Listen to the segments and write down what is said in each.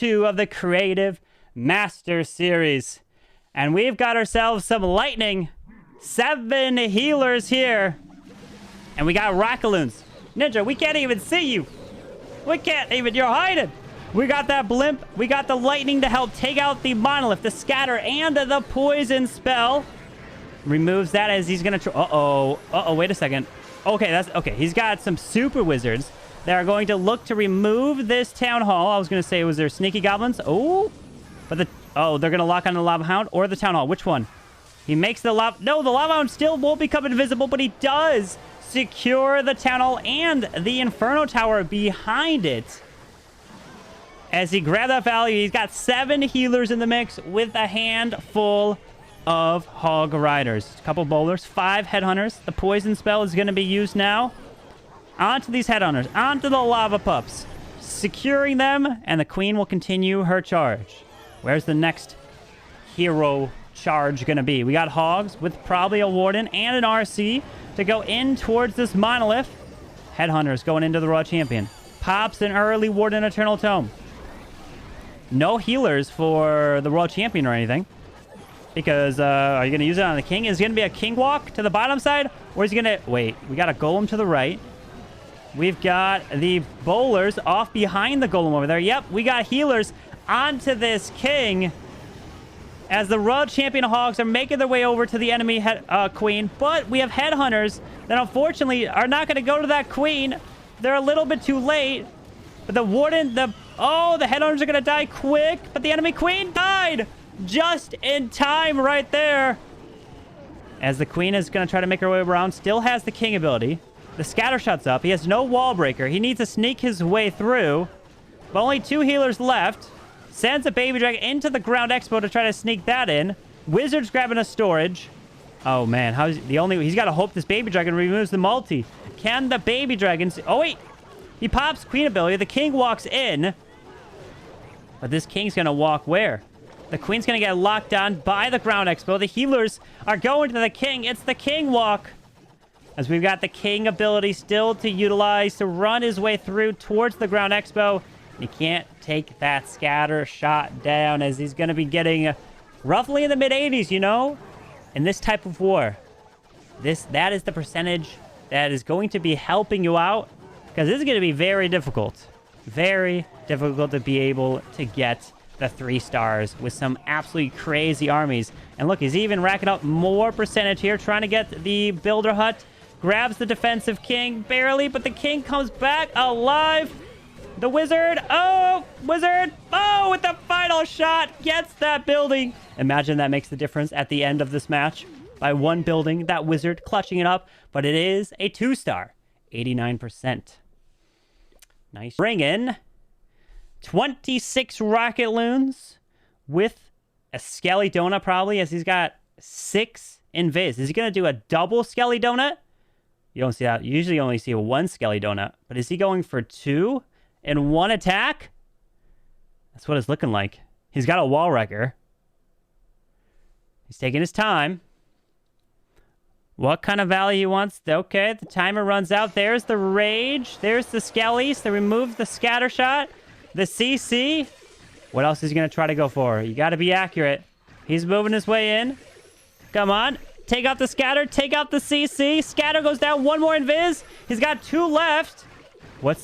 2 of the Creative Master Series. And we've got ourselves some lightning. 7 healers here. And we got Rockaloons. Ninja, we can't even see you. We can't even, you're hiding. We got that blimp. We got the lightning to help take out the monolith, the scatter, and the poison spell. Removes that as he's going to... Uh-oh, wait a second. Okay, he's got some super wizards that are going to look to remove this town hall. I was going to say, was there sneaky goblins? Oh, but they're going to lock on the lava hound or the town hall. Which one? He makes the lava... No, the lava hound still won't become invisible, but he does secure the town hall and the Inferno Tower behind it. As he grabbed that value, he's got 7 healers in the mix with a handful of Hog Riders. A couple bowlers, 5 Headhunters. The poison spell is going to be used now. Onto these Headhunters, onto the Lava Pups. Securing them, and the Queen will continue her charge. Where's the next hero charge going to be? We got Hogs with probably a Warden and an RC to go in towards this monolith. Headhunters going into the Raw Champion. Pops an early Warden Eternal Tome. No healers for the World Champion or anything. Because, are you going to use it on the King? Is it going to be a King Walk to the bottom side? Or is he going to... Wait, we got a Golem to the right. We've got the Bowlers off behind the Golem over there. Yep, we got healers onto this King. As the World Champion Hogs are making their way over to the enemy Queen. But we have Headhunters that unfortunately are not going to go to that Queen. They're a little bit too late. But the Warden, the Headhunters are going to die quick. But the enemy Queen died just in time right there. As the Queen is going to try to make her way around. Still has the King ability. The scatter shot's up. He has no wall breaker. He needs to sneak his way through. But only 2 healers left. Sends a Baby Dragon into the Ground Expo to try to sneak that in. Wizard's grabbing a storage. Oh, man. He's got to hope this Baby Dragon removes the multi. Can the Baby Dragon... Oh, wait. He pops Queen ability. The King walks in. But this King's going to walk where? The Queen's going to get locked on by the Ground Expo. The healers are going to the King. It's the King walk. As we've got the King ability still to utilize to run his way through towards the Ground Expo. He can't take that scatter shot down as he's going to be getting roughly in the mid-80s, you know? In this type of war. That is the percentage that is going to be helping you out. Because this is going to be very difficult. Very difficult to be able to get the 3 stars with some absolutely crazy armies. And look, he's even racking up more percentage here, trying to get the Builder Hut. Grabs the defensive King, barely, but the King comes back alive. The Wizard, Wizard, with the final shot, gets that building. Imagine that makes the difference at the end of this match. By 1 building, that Wizard clutching it up, but it is a 2-star, 89%. Nice. Bring in 26 Rocket Loons with a Skelly Donut probably, as he's got 6 Invis. Is he going to do a double Skelly Donut? You don't see that. You usually only see 1 Skelly Donut. But is he going for 2 in 1 attack? That's what it's looking like. He's got a Wall Wrecker. He's taking his time. What kind of value he wants? Okay, the timer runs out. There's the Rage. There's the Skellies. They remove the Scatter Shot. The CC. What else is he going to try to go for? You got to be accurate. He's moving his way in. Come on. Take out the Scatter. Take out the CC. Scatter goes down. 1 more Invis. He's got 2 left. What?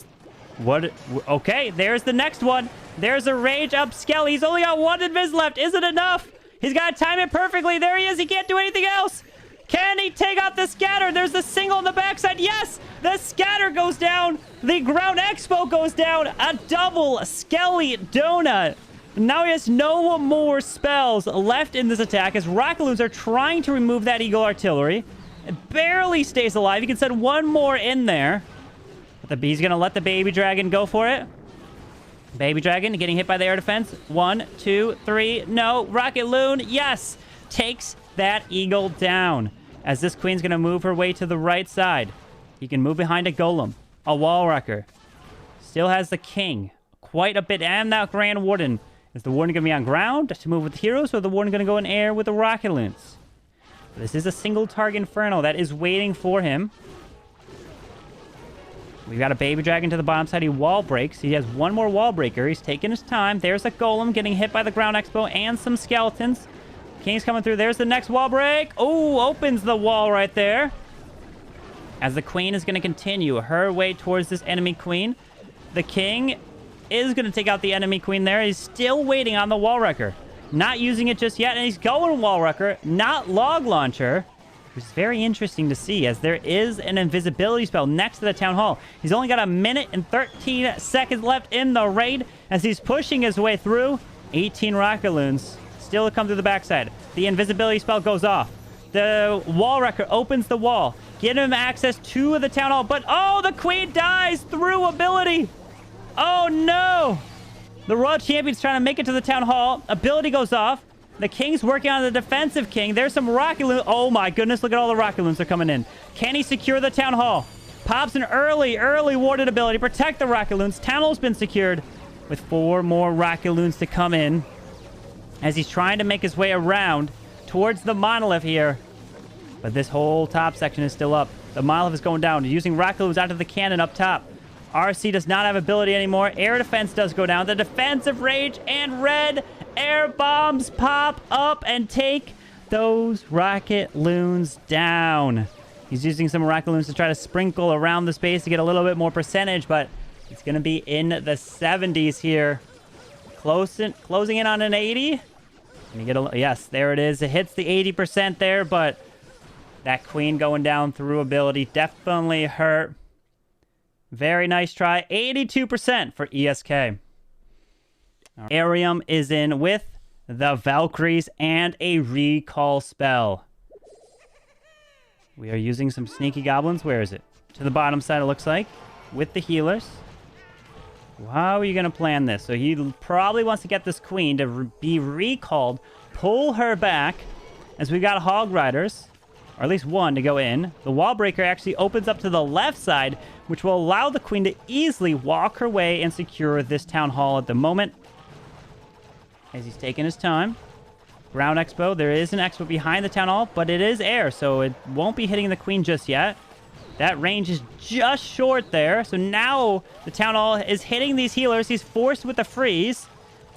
Okay, there's the next one. There's a Rage up Skelly. He's only got 1 Invis left. Is it enough? He's got to time it perfectly. There he is. He can't do anything else. Can he take out the Scatter? There's the single on the backside. Yes! The Scatter goes down. The Ground Expo goes down. A double Skelly Donut. Now he has no more spells left in this attack as Rockaloons are trying to remove that Eagle Artillery. It barely stays alive. You can send 1 more in there. But he's going to let the Baby Dragon go for it. Baby Dragon getting hit by the air defense. 1, 2, 3. No. Rocket Loon. Yes. Takes that Eagle down. As this Queen's going to move her way to the right side. He can move behind a Golem. A Wall Wrecker. Still has the King. Quite a bit. And that Grand Warden. Is the Warden going to be on ground to move with the heroes? Or the Warden going to go in air with the Rocket Loons? This is a single target Inferno that is waiting for him. We've got a baby dragon to the bottom side. He wall breaks. He has one more wall breaker. He's taking his time. There's a golem getting hit by the ground expo and some skeletons. King's coming through. There's the next wall break. Oh, opens the wall right there. As the queen is going to continue her way towards this enemy queen. The king is going to take out the enemy queen there. He's still waiting on the wall wrecker. Not using it just yet. And he's going wall wrecker, not log launcher. Which is very interesting to see, as there is an invisibility spell next to the town hall. He's only got a minute and 13 seconds left in the raid as he's pushing his way through. 18 rockaloons still to come through the backside. The invisibility spell goes off. The wall wrecker opens the wall. Get him access to the town hall. But, oh, the queen dies through ability. Oh, no. The royal champion's trying to make it to the town hall. Ability goes off. The king's working on the defensive king. There's some rockaloons. Oh, my goodness. Look at all the rockaloons that are coming in. Can he secure the town hall? Pops an early warded ability. Protect the rockaloons. Town hall's been secured with 4 more rockaloons to come in as he's trying to make his way around towards the monolith here. But this whole top section is still up. The monolith is going down. Using rockaloons out of the cannon up top. RC does not have ability anymore. Air defense does go down. The defensive rage and red air bombs pop up and take those rocket loons down. He's using some rocket loons to try to sprinkle around the space to get a little bit more percentage, but it's going to be in the 70s here. Closing in on an 80. Can you get a, yes, there it is. It hits the 80% there, but that queen going down through ability definitely hurt. Very nice try. 82% for ESK. Eryam is in with the Valkyries and a recall spell. We are using some sneaky goblins. Where is it? To the bottom side, it looks like. With the healers. How are you going to plan this? So he probably wants to get this queen to be recalled. Pull her back. As we've got hog riders. Or at least one to go in. The wall breaker actually opens up to the left side, which will allow the queen to easily walk her way and secure this town hall at the moment. As he's taking his time. Ground expo. There is an expo behind the town hall, but it is air, so it won't be hitting the queen just yet. That range is just short there. So now the town hall is hitting these healers. He's forced with the freeze.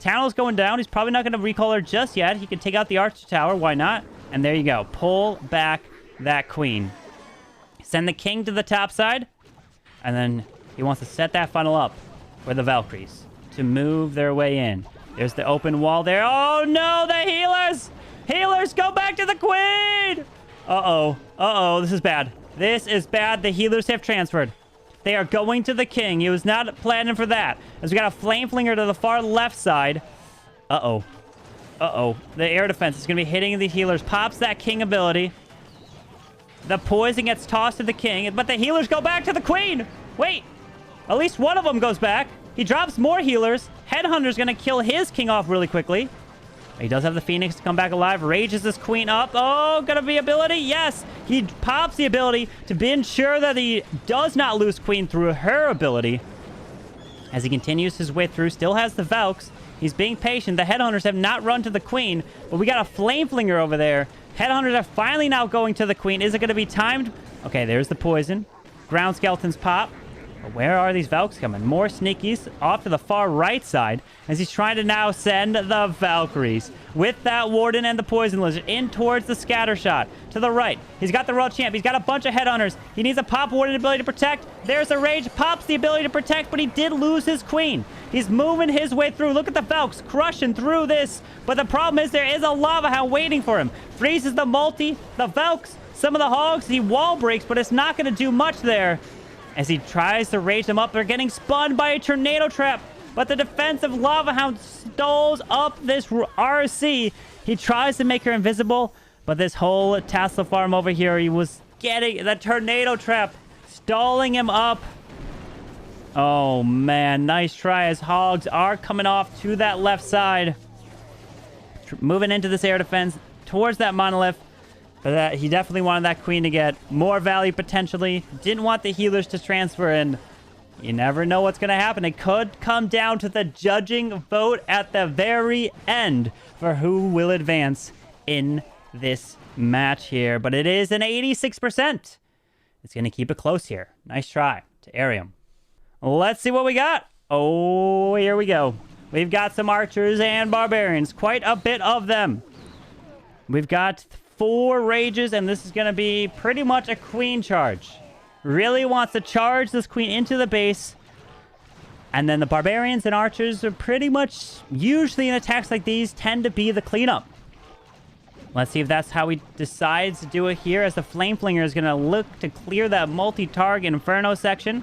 Town hall's going down. He's probably not going to recall her just yet. He can take out the archer tower. Why not? And there you go. Pull back that queen. Send the king to the top side. And then he wants to set that funnel up for the Valkyries to move their way in. There's the open wall there. Oh, no, the healers! Healers, go back to the queen! Uh-oh. Uh-oh, this is bad. This is bad. The healers have transferred. They are going to the king. He was not planning for that. As we got a flame flinger to the far left side. Uh-oh. Uh-oh. The air defense is going to be hitting the healers. Pops that king ability. The poison gets tossed to the king, but the healers go back to the queen. Wait. At least one of them goes back. He drops more healers. Headhunter's going to kill his king off really quickly. He does have the Phoenix to come back alive. Rages this queen up. Oh, gonna be ability? Yes. He pops the ability to be ensure that he does not lose queen through her ability. As he continues his way through, still has the Valks. He's being patient. The Headhunters have not run to the queen, but we got a Flame Flinger over there. Headhunters are finally now going to the queen. Is it going to be timed? Okay, there's the poison. Ground Skeletons pop. But where are these Valks coming? More sneakies off to the far right side as he's trying to now send the Valkyries with that Warden and the Poison Lizard in towards the scatter shot. To the right. He's got the Royal Champ. He's got a bunch of Headhunters. He needs a pop Warden ability to protect. There's a Rage. Pops the ability to protect, but he did lose his queen. He's moving his way through. Look at the Valks crushing through this. But the problem is there is a Lava Hound waiting for him. Freezes the multi. The Valks. Some of the Hogs. He wall breaks, but it's not going to do much there. As he tries to rage them up, they're getting spun by a tornado trap. But the defensive Lava Hound stalls up this RC. He tries to make her invisible, but this whole Tesla farm over here, he was getting the tornado trap, stalling him up. Oh, man. Nice try as Hogs are coming off to that left side. Moving into this air defense towards that monolith. But he definitely wanted that queen to get more value potentially. Didn't want the healers to transfer in. You never know what's going to happen. It could come down to the judging vote at the very end for who will advance in this match here. But it is an 86%. It's going to keep it close here. Nice try to Eryam. Let's see what we got. Oh, here we go. We've got some archers and barbarians. Quite a bit of them. We've got 4 rages, and this is going to be pretty much a queen charge. Really wants to charge this queen into the base. And then the barbarians and archers are pretty much, usually in attacks like these, tend to be the cleanup. Let's see if that's how he decides to do it here, as the Flame Flinger is going to look to clear that multi-target Inferno section.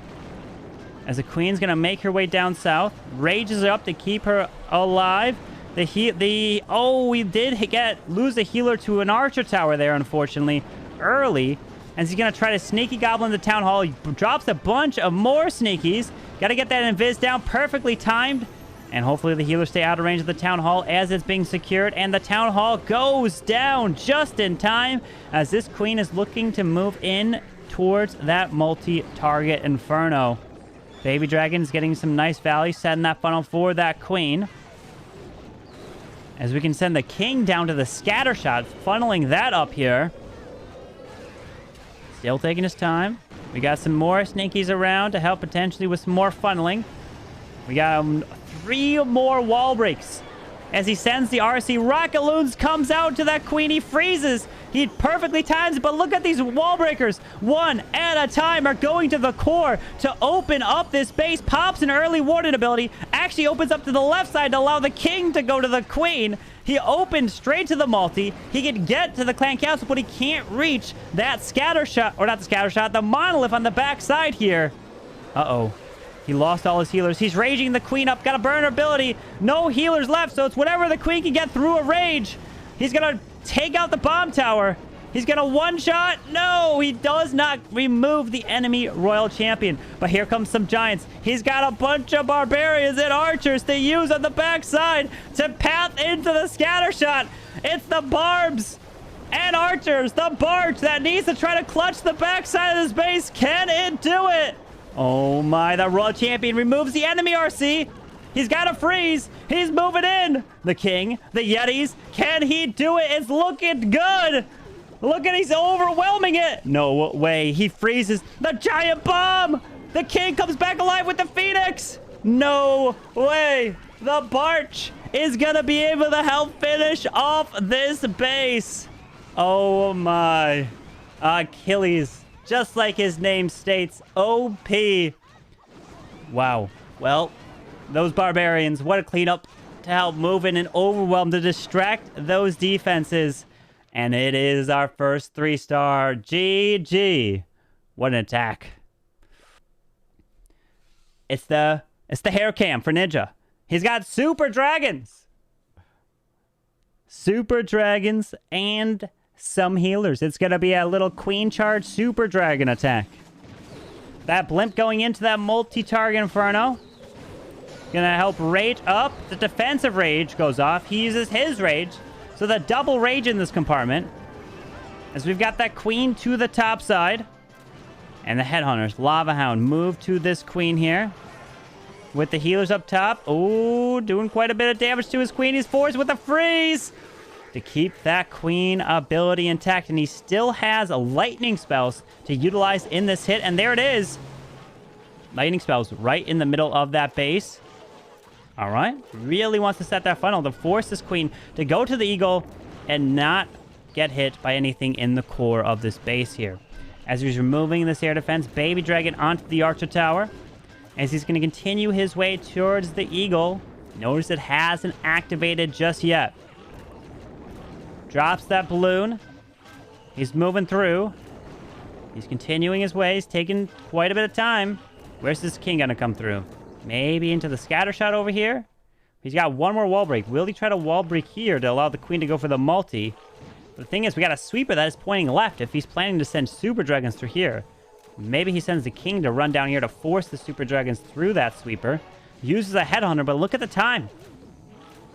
As the queen's going to make her way down south. Rages are up to keep her alive. Oh, we did lose a healer to an archer tower there, unfortunately, early. And he's going to try to sneaky goblin the town hall. He drops a bunch of more sneakies. Got to get that invis down, perfectly timed. And hopefully the healers stay out of range of the town hall as it's being secured. And the town hall goes down just in time, as this queen is looking to move in towards that multi-target Inferno. Baby Dragon's getting some nice value, setting that funnel for that queen. As we can send the king down to the scatter shot, funneling that up here. Still taking his time. We got some more sneakies around to help potentially with some more funneling. We got 3 more wall breaks. As he sends the RC, Rockaloons comes out to that queen. He freezes. He perfectly times it, but look at these wall breakers. One at a time are going to the core to open up this base. Pops an early warden ability. Actually opens up to the left side to allow the king to go to the queen. He opened straight to the multi. He can get to the clan castle, but he can't reach that scatter shot, or not the scatter shot, the monolith on the back side here. Uh-oh. He lost all his healers. He's raging the queen up. Got a burner ability. No healers left, so it's whatever the queen can get through a rage. He's going to take out the bomb tower. He's going to one-shot. No, he does not remove the enemy royal champion. But here comes some giants. He's got a bunch of barbarians and archers to use on the backside to path into the scatter shot. It's the barbs and archers, the barge that needs to try to clutch the backside of this base. Can it do it? Oh my, the royal champion removes the enemy RC. He's got a freeze. He's moving in. The king, the Yetis. Can he do it? It's looking good. Look at, he's overwhelming it. No way. He freezes the giant bomb. The king comes back alive with the phoenix. No way. The Barch is going to be able to help finish off this base. Oh my. Achilles. Just like his name states, OP. Wow. Well, those barbarians, what a cleanup to help move in and overwhelm to distract those defenses. And it is our first 3-star. GG. What an attack. It's the hair cam for Ninja. He's got super dragons. Super dragons and some healers. It's going to be a little queen charge super dragon attack. That blimp going into that multi-target Inferno. Going to help rage up. The defensive rage goes off. He uses his rage. So the double rage in this compartment. As we've got that queen to the top side. And the headhunters, Lava Hound, move to this queen here. With the healers up top. Oh, doing quite a bit of damage to his queen. He's forced with a freeze to keep that queen ability intact. And he still has lightning spells to utilize in this hit. And there it is. Lightning spells right in the middle of that base. All right. Really wants to set that funnel to force this queen to go to the eagle and not get hit by anything in the core of this base here. As he's removing this air defense, Baby Dragon onto the Archer Tower. As he's going to continue his way towards the eagle. Notice it hasn't activated just yet. Drops that balloon. He's moving through. He's continuing his way. He's taking quite a bit of time. Where's this king going to come through? Maybe into the scatter shot over here? He's got one more wall break. Will he try to wall break here to allow the queen to go for the multi? The thing is, we got a sweeper that is pointing left. If he's planning to send super dragons through here, maybe he sends the king to run down here to force the super dragons through that sweeper. Uses a headhunter, but look at the time.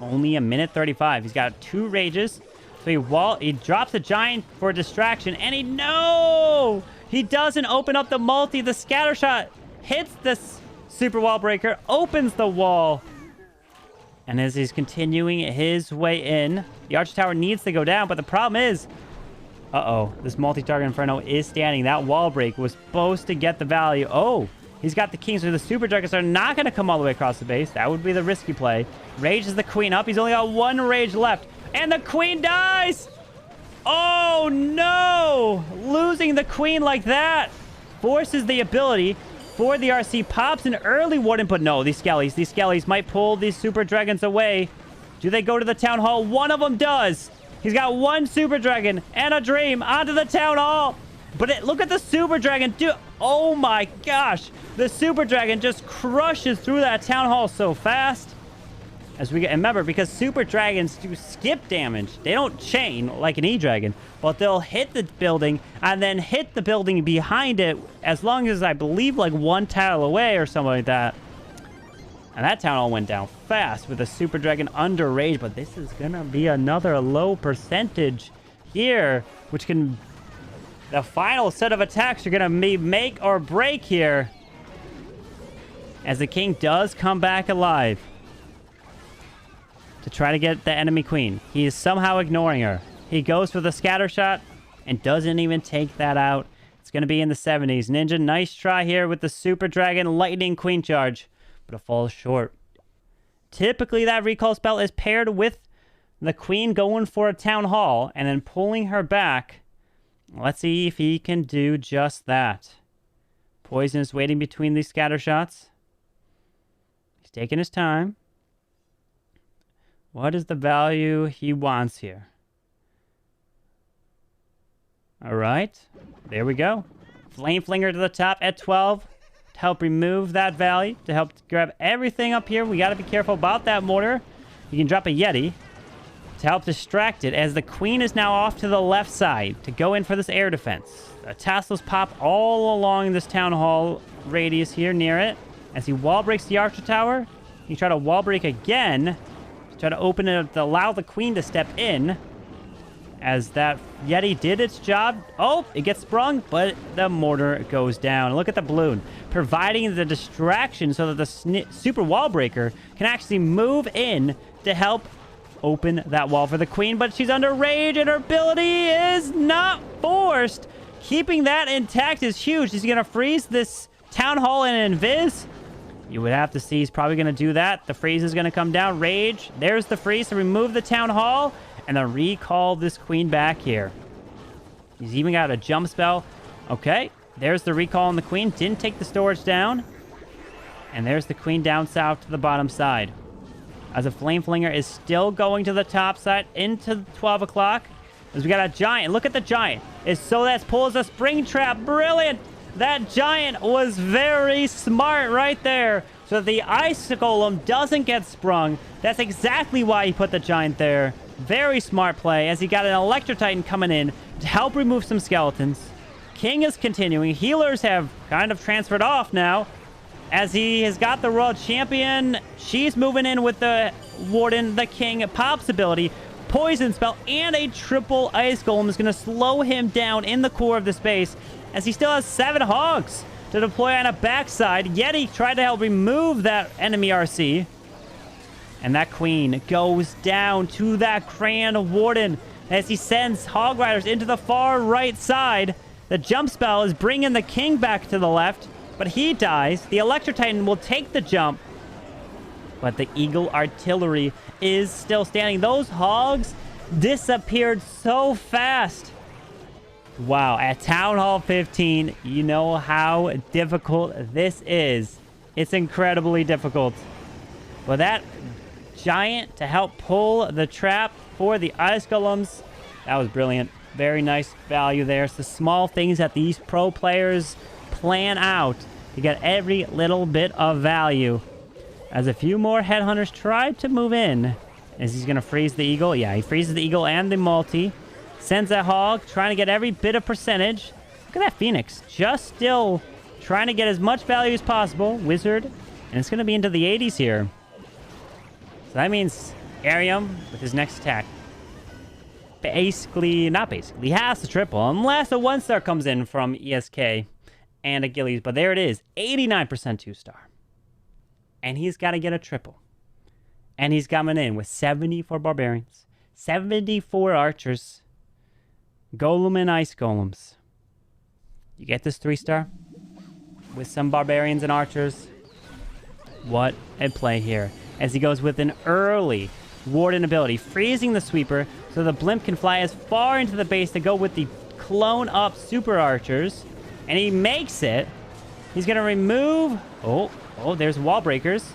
Only a minute 35. He's got 2 rages. So he drops a giant for distraction, and he doesn't open up the multi. The scatter shot hits this super wall breaker, opens the wall. And as he's continuing his way in, the Archer Tower needs to go down, but the problem is, this multi-target Inferno is standing. That wall break was supposed to get the value. Oh, He's got the king, so the super dragons are not going to come all the way across the base. That would be the risky play. Rages the queen up. He's only got one rage left. And the queen dies! Oh, no! Losing the queen like that forces the ability for the RC. Pops an early warden, but no, these skellies might pull these super dragons away. Do they go to the town hall? One of them does. He's got one super dragon and a dream onto the town hall. But look at the super dragon. Dude, oh my gosh. The super dragon just crushes through that town hall so fast. As we get, remember, because super dragons do skip damage. They don't chain like an E-dragon, but they'll hit the building and then hit the building behind it as long as, I believe, like one tile away or something like that. And that town hall went down fast with a super dragon under rage, but this is gonna be another low percentage here, which can... The final set of attacks are gonna be make or break here. As the king does come back alive to try to get the enemy queen. He is somehow ignoring her. He goes for the scatter shot and doesn't even take that out. It's gonna be in the 70s. Ninja, nice try here with the super dragon lightning queen charge, but it falls short. Typically, that recall spell is paired with the queen going for a town hall and then pulling her back. Let's see if he can do just that. Poison is waiting between these scatter shots. He's taking his time. What is the value he wants here? All right. There we go. Flame Flinger to the top at 12. To help remove that value, to help grab everything up here. We got to be careful about that mortar. You can drop a Yeti to help distract it, as the queen is now off to the left side to go in for this air defense. The tassels pop all along this town hall radius here near it. As he wall breaks the archer tower, you try to wall break again to try to open it up to allow the queen to step in. As that Yeti did its job. Oh, it gets sprung, but the mortar goes down. Look at the balloon, providing the distraction so that the super wall breaker can actually move in to help open that wall for the queen. But she's under rage, and her ability is not forced. Keeping that intact is huge. He's going to freeze this town hall in invis. You would have to see he's probably going to do that. The freeze is going to come down. Rage. There's the freeze to remove the town hall. And then recall this queen back here. He's even got a jump spell. Okay, there's the recall on the queen. Didn't take the storage down. And there's the queen down south to the bottom side. As a Flame Flinger is still going to the top side into 12 o'clock. As we got a giant. Look at the giant. It's so that pulls a spring trap. Brilliant. That giant was very smart right there. So the ice golem doesn't get sprung. That's exactly why he put the giant there. Very smart play, as he got an Electro Titan coming in to help remove some skeletons. King is continuing. Healers have kind of transferred off now, as he has got the World Champion. She's moving in with the Warden. The King pops ability, Poison Spell, and a triple Ice Golem is going to slow him down in the core of the space, as he still has 7 hogs to deploy on a backside. Yeti tried to help remove that enemy RC. And that queen goes down to that Grand Warden as he sends Hog Riders into the far right side. The jump spell is bringing the king back to the left, but he dies. The Electro Titan will take the jump, but the Eagle Artillery is still standing. Those hogs disappeared so fast. Wow, at Town Hall 15, you know how difficult this is. It's incredibly difficult. But that giant to help pull the trap for the ice golems, that was brilliant. Very nice value there. It's the small things that these pro players plan out to get every little bit of value. As a few more headhunters try to move in, as he's going to freeze the eagle. Yeah, he freezes the eagle and the multi. Sends that hog, trying to get every bit of percentage. Look at that phoenix, just still trying to get as much value as possible. Wizard, and it's going to be into the 80s here. So that means Eryam with his next attack. Not basically, he has to triple, unless a 1-star comes in from ESK and Aquiles. But there it is, 89% 2-star. And he's got to get a triple. And he's coming in with 74 barbarians, 74 archers, golem and ice golems. You get this 3-star? with some barbarians and archers. What a play here. As he goes with an early Warden ability, freezing the sweeper so the blimp can fly as far into the base to go with the clone up super archers. And he makes it. He's going to remove... Oh, there's wall breakers.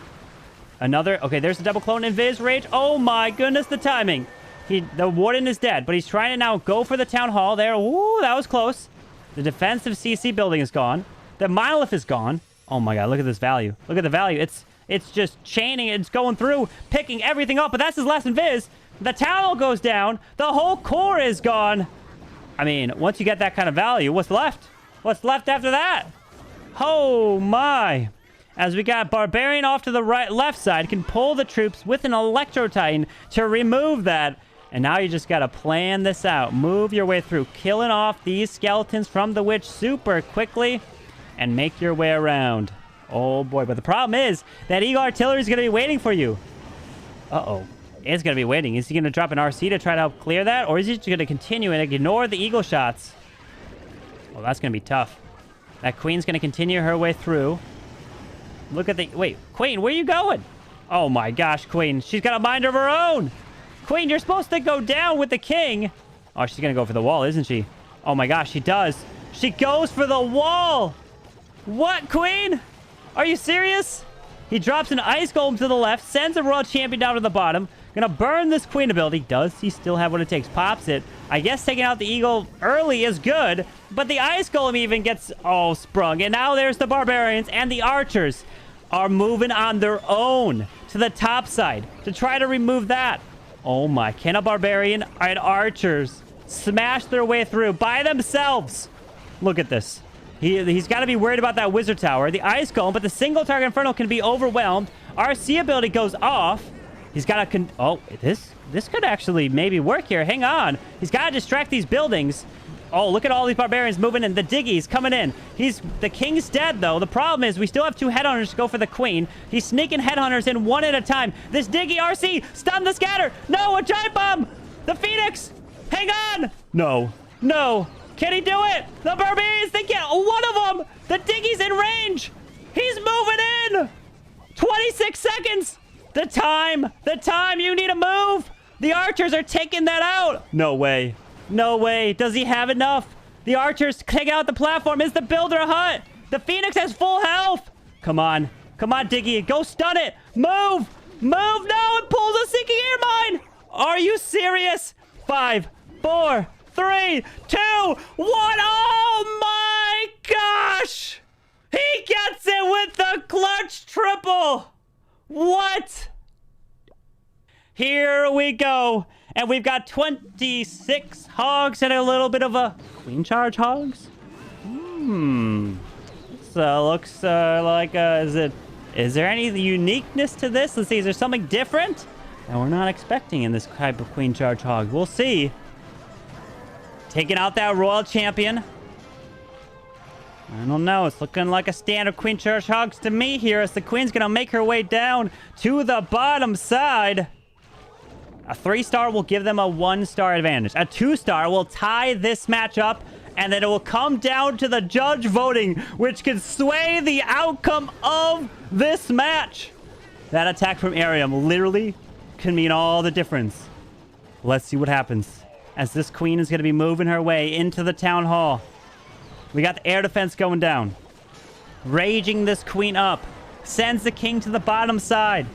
Another... Okay, there's a double clone Invis Rage. Oh my goodness, the timing. The Warden is dead, but he's trying to now go for the Town Hall there. Ooh, that was close. The defensive CC building is gone. The monolith is gone. Oh my god, look at this value. Look at the value. It's just chaining. It's going through, picking everything up, but that's his last Invis. The Town Hall goes down. The whole core is gone. I mean, once you get that kind of value, what's left? What's left after that? Oh my. As we got Barbarian off to the left side, can pull the troops with an Electro Titan to remove that. And now you just got to plan this out. Move your way through, killing off these skeletons from the witch super quickly, and make your way around. Oh boy, but the problem is that Eagle Artillery is going to be waiting for you. Uh-oh. It's going to be waiting. Is he going to drop an RC to try to help clear that? Or is he just going to continue and ignore the Eagle shots? Well, that's going to be tough. That Queen's going to continue her way through. Look at the... Wait, Queen, where are you going? Oh my gosh, Queen. She's got a mind of her own. Queen, you're supposed to go down with the king. Oh, she's going to go for the wall, isn't she? Oh my gosh, she does. She goes for the wall. What, Queen? Are you serious? He drops an Ice Golem to the left, sends a Royal Champion down to the bottom. Gonna burn this Queen ability. Does he still have what it takes? Pops it. I guess taking out the Eagle early is good, but the Ice Golem even gets, sprung. And now there's the Barbarians, and the Archers are moving on their own to the top side to try to remove that. Oh my, can a Barbarian and Archers smash their way through by themselves? Look at this. He's got to be worried about that Wizard Tower, the Ice Golem, but the single target Inferno can be overwhelmed. RC ability goes off. He's got to... this could actually maybe work here. Hang on. He's got to distract these buildings. Oh, look at all these Barbarians moving in. The Diggy's coming in. The King's dead, though. The problem is we still have 2 Headhunters to go for the Queen. He's sneaking Headhunters in one at a time. This Diggy RC, stun the scatter. No, a Giant Bomb. The Phoenix. Hang on. No. Can he do it? The Barbarians, they get one of them. The Diggy's in range. He's moving in. 26 seconds. The time. You need to move. The Archers are taking that out. No way. Does he have enough? The Archers take out the platform. Is the Builder hut? The Phoenix has full health. Come on, Diggy. Go stun it. Move. No, it pulls a Seeking Air Mine. Are you serious? 5, 4, 3, 2, 1. Oh my gosh! He gets it with the clutch triple. What? Here we go. And we've got 26 hogs and a little bit of a Queen Charge hogs. So looks like is there any uniqueness to this? Let's see, is there something different that we're not expecting in this type of Queen Charge hog? We'll see. Taking out that Royal Champion. I don't know. It's looking like a standard Queen Charge hogs to me here, as the Queen's going to make her way down to the bottom side. A 3-star will give them a 1-star advantage. A 2-star will tie this match up, and then it will come down to the judge voting, which can sway the outcome of this match. That attack from Eryam literally can mean all the difference. Let's see what happens, as this Queen is going to be moving her way into the Town Hall. We got the air defense going down. Raging this Queen up. Sends the King to the bottom side.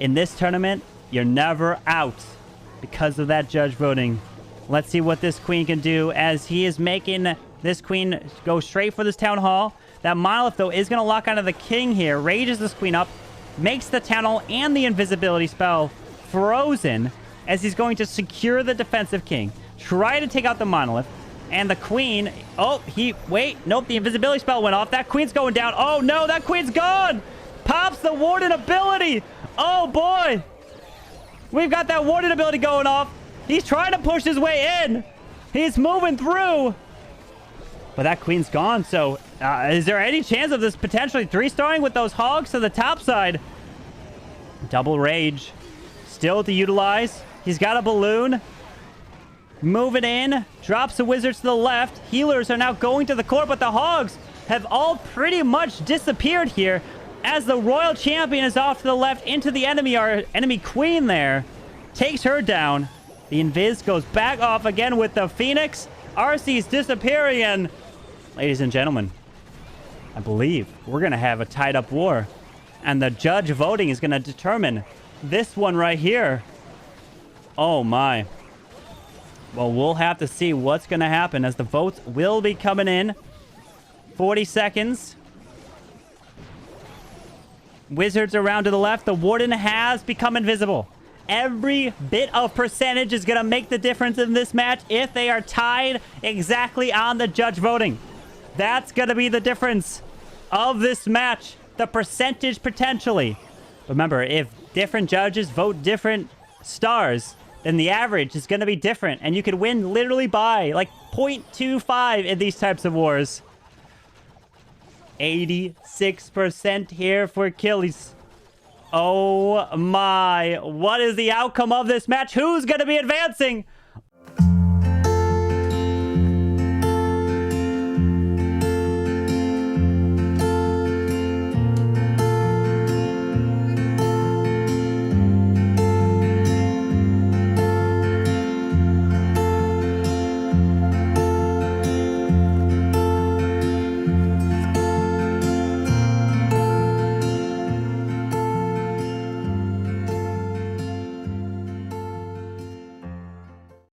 In this tournament, you're never out because of that judge voting. Let's see what this Queen can do, as he is making this Queen go straight for this Town Hall. That Monolith, though, is going to lock onto the King here. Rages this Queen up. Makes the Town Hall and the invisibility spell frozen, as he's going to secure the defensive King. Try to take out the Monolith. And the Queen... Nope, the invisibility spell went off. That Queen's going down. Oh, no, that Queen's gone. Pops the Warden ability. Oh, boy. We've got that Warden ability going off. He's trying to push his way in. He's moving through. But that Queen's gone, so... is there any chance of this potentially 3-starring with those hogs to the top side? Double Rage. Still to utilize. He's got a balloon. Moving in. Drops the Wizards to the left. Healers are now going to the core, but the hogs have all pretty much disappeared here as the Royal Champion is off to the left into the enemy. Our enemy Queen there takes her down. The Invis goes back off again with the Phoenix. RC's disappearing, and ladies and gentlemen, I believe we're going to have a tied-up war. And the judge voting is going to determine this one right here. Oh, my. Well, we'll have to see what's going to happen as the votes will be coming in. 40 seconds. Wizards around to the left. The Warden has become invisible. Every bit of percentage is going to make the difference in this match if they are tied exactly on the judge voting. That's going to be the difference of this match. The percentage potentially. Remember, if different judges vote different stars, then the average is going to be different. And you could win literally by like 0.25 in these types of wars. 86% here for Aquiles. Oh my. What is the outcome of this match? Who's going to be advancing?